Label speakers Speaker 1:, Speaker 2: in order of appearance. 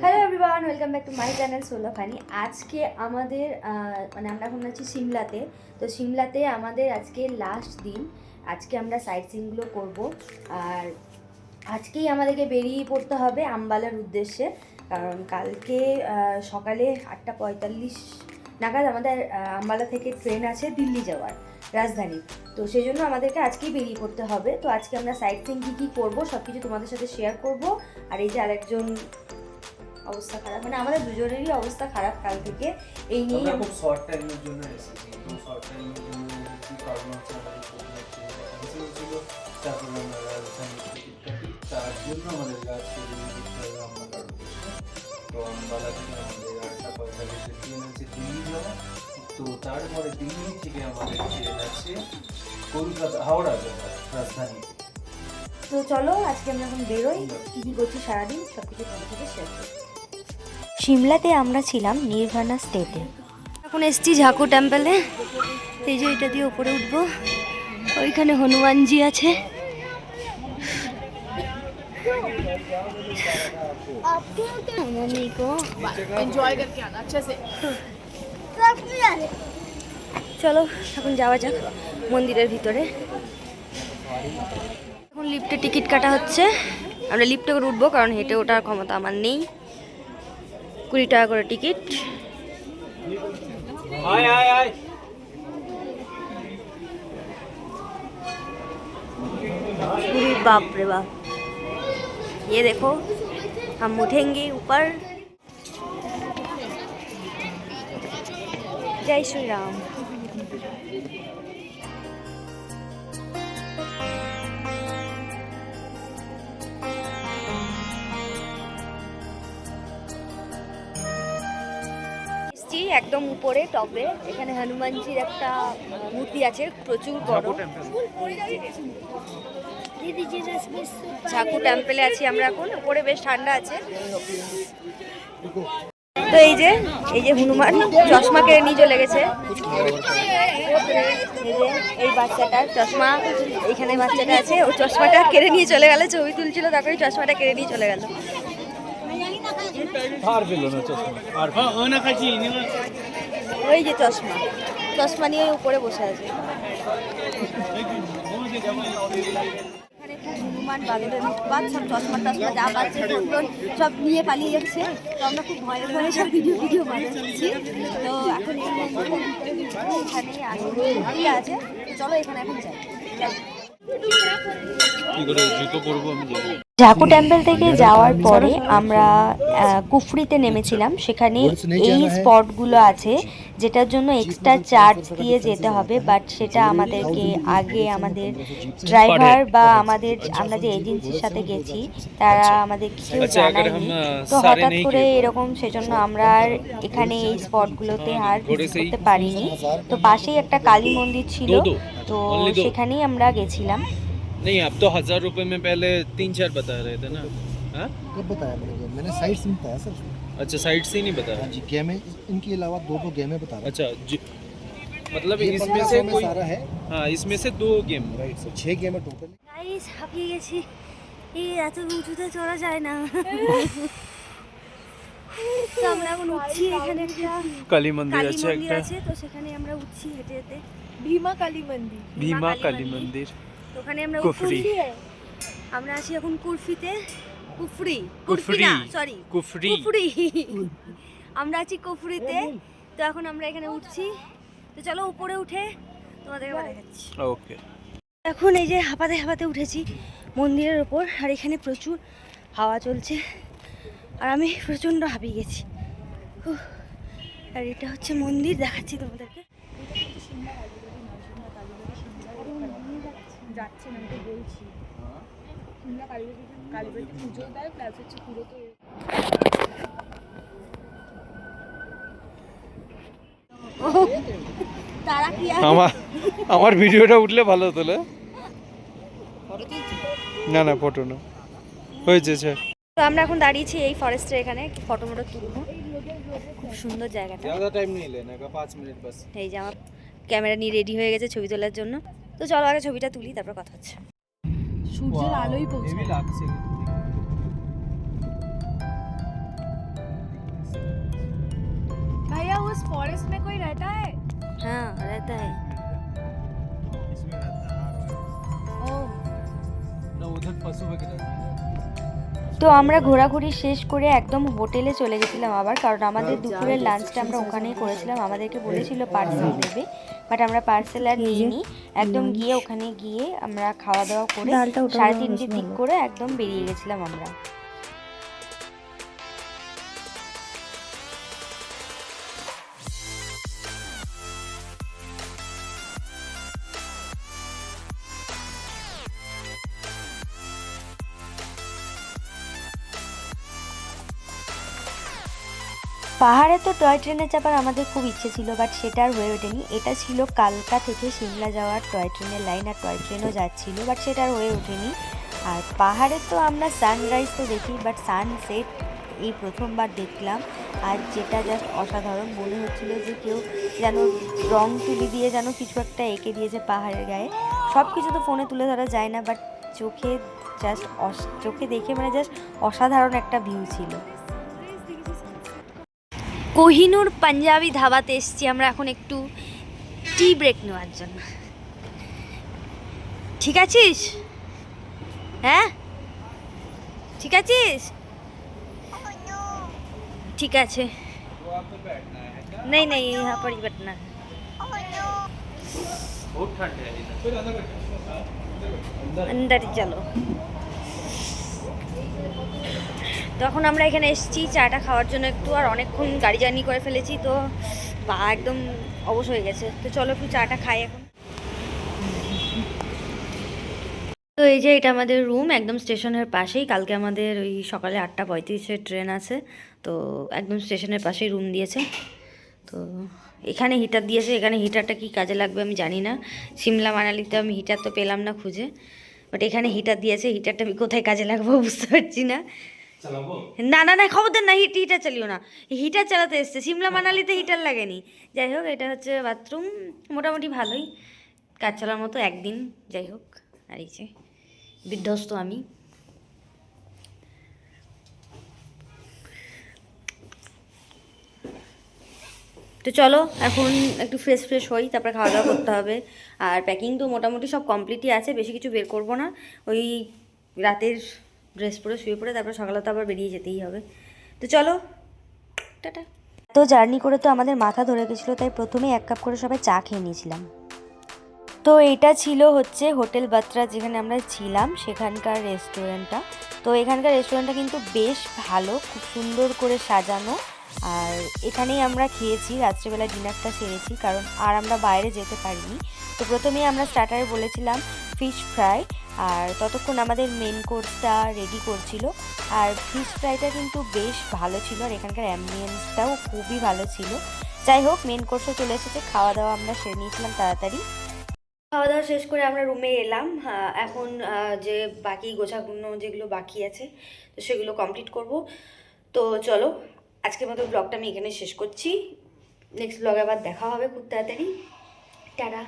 Speaker 1: Hello everyone, welcome back to my channel solo funny. আজকে আমাদের মানে আমরা এখন আছি সিমলাতে। তো সিমলাতে আমাদের আজকে লাস্ট দিন। আজকে আমরা সাইট সিনগুলো করবো। আর আজকেই আমাদেরকে বেরিয়ে পড়তে হবে আম্বালার উদ্দেশ্যে, কারণ কালকে সকালে 8:45 নাগাদ আমাদের আম্বালা থেকে ট্রেন আছে দিল্লি যাওয়ার, রাজধানী। তো সেই জন্য আমাদেরকে আজকেই বেরিয়ে পড়তে হবে। তো আজকে আমরা সাইট সিন কী করবো সব কিছু তোমাদের সাথে শেয়ার করব। আর এই যে আরেকজন অবস্থা খারাপ, মানে আমাদের দুজনেরই অবস্থা খারাপ কাল থেকে। এই নিয়ে
Speaker 2: আমরা খুব শর্ট টাইমের জন্য এসেছি, খুব শর্ট টাইমের জন্য এসেছি, কারণ হচ্ছে আমাদের প্রোগ্রাম ক্যান্সেল ছিল। তারপর আমরা রাজধানী টিকিট কাটি, তার জন্য আমাদের আজকে বেরিয়ে যেতে হবে আম্বালার উদ্দেশ্যে। তো আম্বালা থেকে আমাদের 8:45 ট্রেন আছে দিল্লি যাওয়া। তো তারপরে দিল্লি থেকে আমাদের ট্রেন আছে কলকাতা হাওড়া যাওয়া রাজধানী।
Speaker 1: তো চলো আজকে আমরা এখন বেরোই, কী কী করছি সারাদিন সব কিছু তোমাদের সাথে শেয়ার করবো। সিমলাতে আমরা ছিলাম নির্ভানা স্টেটে। এখন এসছি ঝাকু টেম্পলে। এই যে এটা দিয়ে উপরে উঠবো, ওইখানে হনুমানজি আছে। চলো এখন যাওয়া যাক মন্দিরের ভিতরে। এখন লিফটে টিকিট কাটা হচ্ছে। আমরা লিফটে করে উঠবো, কারণ হেঁটে ওঠার ক্ষমতা আমার নেই। 20 টাকা করে টিকিট। बाप रे बाप, ये देखो हम उठेंगे ऊपर। जय श्री राम। একদম উপরে টপে, এখানে হনুমানজির একটা মূর্তি আছে, প্রচুর বড়। ঝাকু টেম্পলে আছি আমরা এখন, উপরে বেশ ঠান্ডা আছে। তো এই যে হনুমান চশমা কেড়ে নিয়ে চলে গেছে। এই বাচ্চাটার চশমা, এইখানে বাচ্চাটা আছে, ও চশমাটা কেড়ে নিয়ে চলে গেল। ছবি তুলছিল, তারপরে চশমাটা কেড়ে নিয়ে চলে গেল। ওই যে চশমা নিয়ে উপরে বসে আছে। এখানে খুব হনুমান বাদরের উৎপাত, সব চশমা যা পাচ্ছে সব নিয়ে পালিয়ে যাচ্ছে। তো আমরা খুব ভয়ে ভয়ে সব ভিডিও বানাচ্ছি। তো এখন এখানে আছে, চলো এখানে এখন যাই। ঝাকু টেম্পল থেকে যাওয়ার পরে আমরা কুফরিতে নেমেছিলাম। সেখানে এই স্পটগুলো আছে যেটার জন্য এক্সট্রা চার্জ দিয়ে যেতে হবে, বাট সেটা আমাদেরকে আগে আমাদের ড্রাইভার বা আমরা যে এজেন্সির সাথে গেছি তারা আমাদের কেউ জানায়নি। তো হঠাৎ করে এরকম, সেজন্য আমরা আর এখানে এই স্পটগুলোতে আর ভিজিট করতে পারিনি। তো পাশেই একটা কালী মন্দির ছিল, তো সেখানেই আমরা গেছিলাম।
Speaker 2: नहीं, अब तो 1000 रुपए में पहले 3-4 बता रहे थे ना। हाँ,
Speaker 3: कब बताया मैंने साइट सीन बताया सर।
Speaker 2: अच्छा, साइड से ही नहीं बताया।
Speaker 3: हाँ जी, गेमें इनके अलावा दो गेमें बता रहा हूं।
Speaker 2: अच्छा मतलब इसमें से कोई
Speaker 3: सारा है।
Speaker 2: हाँ, इसमें से 2 गेम।
Speaker 3: राइट सर, 6 गेम है टोटल।
Speaker 1: গাইস, হাঁপিয়ে গেছি। এই এত উঁচুতে চড়া যায় না। তো আমরা এখন উঠছি, এখানে একটা
Speaker 2: কালী মন্দির আছে
Speaker 1: কালী
Speaker 2: একটা।
Speaker 1: মন্দির আছে, তো সেখানে আমরা উঠছি হেঁটে হেঁটে।
Speaker 4: ভীমা কালী মন্দির।
Speaker 2: ভীমা কালী মন্দির।
Speaker 1: তো ওখানে আমরা
Speaker 2: কুফরি।
Speaker 1: আমরা আছি এখন কুফরি
Speaker 2: কুফরি
Speaker 1: না, সরি
Speaker 2: কুফরি।
Speaker 1: আমরা আছি কুফরিতে। তো এখন আমরা এখানে উঠছি। তো চলো উপরে উঠে তোমাদেরকে দেখাচ্ছি।
Speaker 2: ওকে।
Speaker 1: এখন এই যে হাঁপাতে হাঁপাতে উঠেছি মন্দিরের ওপর, আর এখানে প্রচুর হাওয়া চলছে আর আমি প্রচণ্ড হাঁপিয়ে গেছি। আর এটা হচ্ছে মন্দির, দেখাচ্ছি তোমাদেরকে।
Speaker 4: যাচ্ছে না, তো বলছি সিমলা কালীবাড়িতে পুজো দেয়, প্লাস হচ্ছে পুরো তো
Speaker 1: তারা কি
Speaker 2: আমার ভিডিওটা উঠলে ভালো হতো না। না ফটো না হয়েছে স্যার।
Speaker 1: তো আমরা এখন দাঁড়িয়েছি এই ফরেস্টের এখানে, ফটো মটো তুলবো। খুব সুন্দর জায়গাটা।
Speaker 2: ज़्यादा टाइम नहीं लेने का, 5 मिनट बस।
Speaker 1: এই যে আমার ক্যামেরা নিয়ে রেডি হয়ে গেছে ছবি তোলার জন্য। তো চলো আগে ছবিটা তুলি, তারপর কথা হচ্ছে।
Speaker 4: সূর্যের আলোই পৌঁছে। उस फॉरेस्ट में कोई रहता है?
Speaker 1: हाँ रहता है।
Speaker 2: इसमें रहता है
Speaker 4: ओह
Speaker 2: ना, उधर पशु वगैरह रहता है।
Speaker 1: তো আমরা ঘোরাঘুরি শেষ করে একদম হোটেলে চলে গেছিলাম আবার, কারণ আমাদের দুপুরের লাঞ্চটা আমরা ওখানেই করেছিলাম। আমাদেরকে বলেছিল পার্সেল দেবে, বাট আমরা পার্সেল আর নিইনি। একদম গিয়ে ওখানে গিয়ে আমরা খাওয়া দাওয়া করে 3:30 দিক করে একদম বেরিয়ে গেছিলাম আমরা। পাহাড়ে তো টয় ট্রেনে চাপার আমাদের খুব ইচ্ছে ছিল, বাট সেটা আর হয়ে ওঠেনি। এটা ছিল কালকা থেকে সিমলা যাওয়ার টয় ট্রেনের লাইন, আর টয় ট্রেনও যাচ্ছিল, বাট সেটা আর হয়ে ওঠেনি। আর পাহাড়ে তো আমরা সানরাইজ তো দেখি, বাট সানসেট এই প্রথমবার দেখলাম। আর যেটা জাস্ট অসাধারণ মনে হচ্ছিল, যে কেউ যেন রং তুলি দিয়ে যেন কিছু একটা এঁকে দিয়েছে পাহাড়ের গায়ে। সব কিছু তো ফোনে তুলে ধরা যায় না, বাট চোখে জাস্ট চোখে দেখে মানে জাস্ট অসাধারণ একটা ভিউ ছিল। কোহিনুর পাঞ্জাবি ধাবাতে এসেছি আমরা এখন একটু টি ব্রেক নেওয়ার জন্য। ঠিক আছিস? হ্যাঁ ঠিক আছিস? ঠিক আছে। नहीं नहीं यहाँ पर ही बैठना है।
Speaker 2: बहुत ठंड है
Speaker 1: अंदर ही चलो। তখন আমরা এখানে এসেছি চাটা খাওয়ার জন্য একটু, আর অনেকক্ষণ গাড়ি জার্নি করে ফেলেছি, তো পা একদম অবশ হয়ে গেছে। তো চলো একটু চাটা খাই এখন। তো এই যে এটা আমাদের রুম, একদম স্টেশনের পাশেই। কালকে আমাদের ওই সকালে 8:35 ট্রেন আছে, তো একদম স্টেশনের পাশেই রুম দিয়েছে। তো এখানে হিটার দিয়েছে। এখানে হিটারটা কি কাজে লাগবে আমি জানি না। সিমলা মানালিতে আমি হিটার তো পেলাম না খুঁজে, বাট এখানে হিটার দিয়েছে। হিটারটা আমি কোথায় কাজে লাগবো বুঝতে পারছি না। না না না খবরদার না, হিটার চালিও না। হিটার চালাতে এসছে, সিমলা মানালিতে হিটার লাগেনি। যাই হোক, এটা হচ্ছে বাথরুম, মোটামুটি ভালোই কাজ চালার মতো একদিন। যাই হোক, আর এই যে বিধ্বস্ত আমি। তো চলো এখন একটু ফ্রেশ হই, তারপরে খাওয়া দাওয়া করতে হবে। আর প্যাকিং তো মোটামুটি সব কমপ্লিটই আছে, বেশি কিছু বের করবো না। ওই রাতের ড্রেস পরে শুয়ে পড়ে তারপরে সকালে তো আবার বেরিয়ে যেতেই হবে। তো চলো টাটা। তো জার্নি করে তো আমাদের মাথা ধরে গেছিলো, তাই প্রথমে 1 কাপ করে সবাই চা খেয়ে নিয়েছিলাম। তো এটা ছিল হচ্ছে হোটেল বাত্রা, যেখানে আমরা ছিলাম সেখানকার রেস্টুরেন্টটা। তো এখানকার রেস্টুরেন্টটা কিন্তু বেশ ভালো, খুব সুন্দর করে সাজানো। আর এখানেই আমরা খেয়েছি, রাত্রেবেলা ডিনারটা সেরেছি, কারণ আর আমরা বাইরে যেতে পারিনি। তো প্রথমেই আমরা স্টার্টারে বলেছিলাম ফিশ ফ্রাই, আর ততক্ষণ আমাদের মেন কোর্সটা রেডি করছিল। আর ফিশ ফ্রাইটা কিন্তু বেশ ভালো ছিল, আর এখানকার অ্যাম্বিয়েন্সটাও খুবই ভালো ছিল। যাই হোক, মেন কোর্সও চলে এসেছে, খাওয়া দাওয়া আমরা সেরে নিয়েছিলাম তাড়াতাড়ি। খাওয়া দাওয়া শেষ করে আমরা রুমে এলাম। এখন যে বাকি গোছাগুলো যেগুলো বাকি আছে, তো সেগুলো কমপ্লিট করব। তো চলো আজকের মতো ব্লগটা আমি এখানে শেষ করছি। নেক্সট ব্লগে আবার দেখা হবে খুব তাড়াতাড়ি। টাটা।